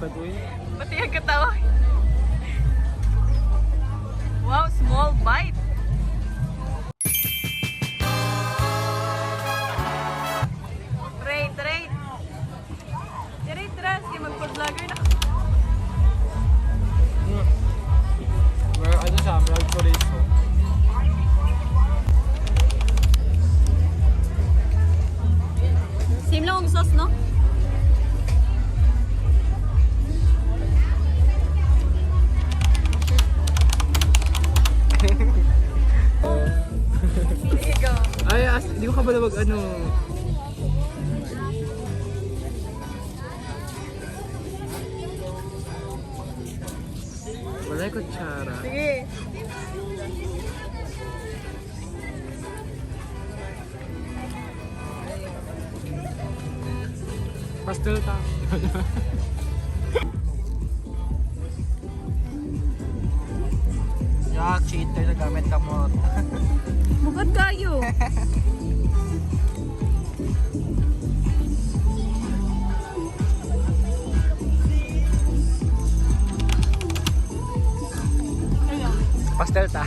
lipad uy. Pati ang katawan. Wow, small bite. Rate. Tara, sige magpa-vlogger na. Well, ano siya, marag chorizo. Same lang ang sauce, no? Ikaw. Ay, di ko ka ba na mag ano? Wala yung kutsara. Sige. Pastel ta. Yak, cheater na gamit kamot. Bukod kayo. Pastel ta.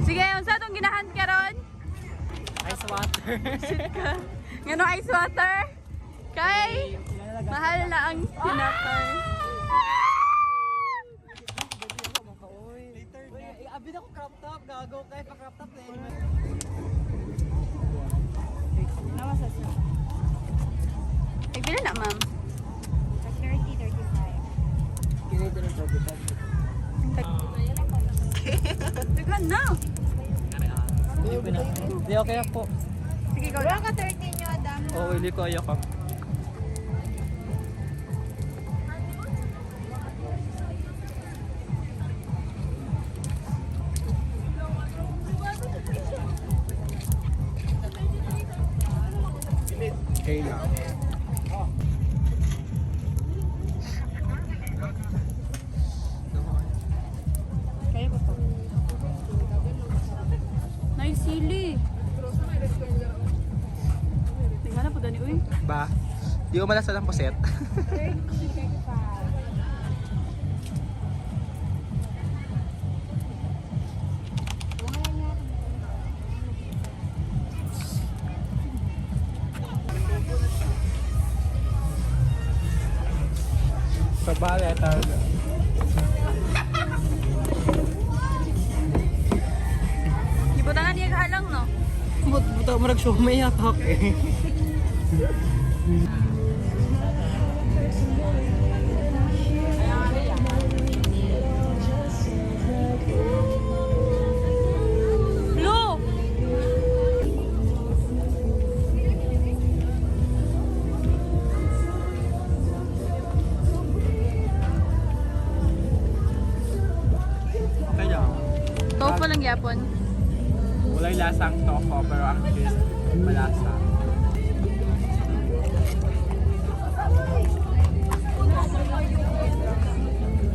Sige, unsa itong ginahan karon? Ice water. Shit ka. Ngano ice water? Kay mahal na ang tinapay. Abi na ko crop top, gago kay pa crop top na yun. Pila na, ma'am? 30, 35. Kinito ng crop top. Biglan na. Hindi, okay na po. Sige, go Wala lang. ka 30 nyo, Adam. Oo, hindi ko ayaw ka. Okay lang. Kaya ko to. Nice sili. Tingnan na po dani, uy. Ba? Di ko malasa ng puset. 30, 35. Sa bala, talaga. Ibutangan niya kahalang, no? Buta mo nag-show may hatak eh. Blue! Okay lang. Tofu lang yapon. Wala yung lasang tofu pero ang taste malasa.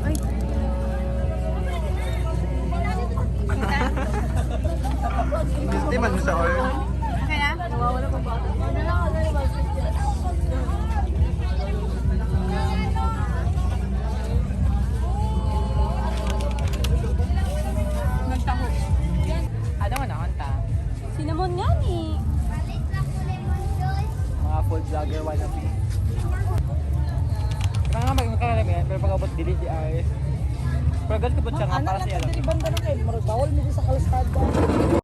Ay. Hindi man sa oil. Kaya? Nawawala pa ba? Nagtaho. Ano man ako ta? Cinnamon nga ni. Mga food vlogger wannabe. Kaya nga magkakalam yan, pero pag-abot dili di ay. Pero gas ko po siya nga para siya lang. Banda na kayo, marag bawal mo sa kalastada.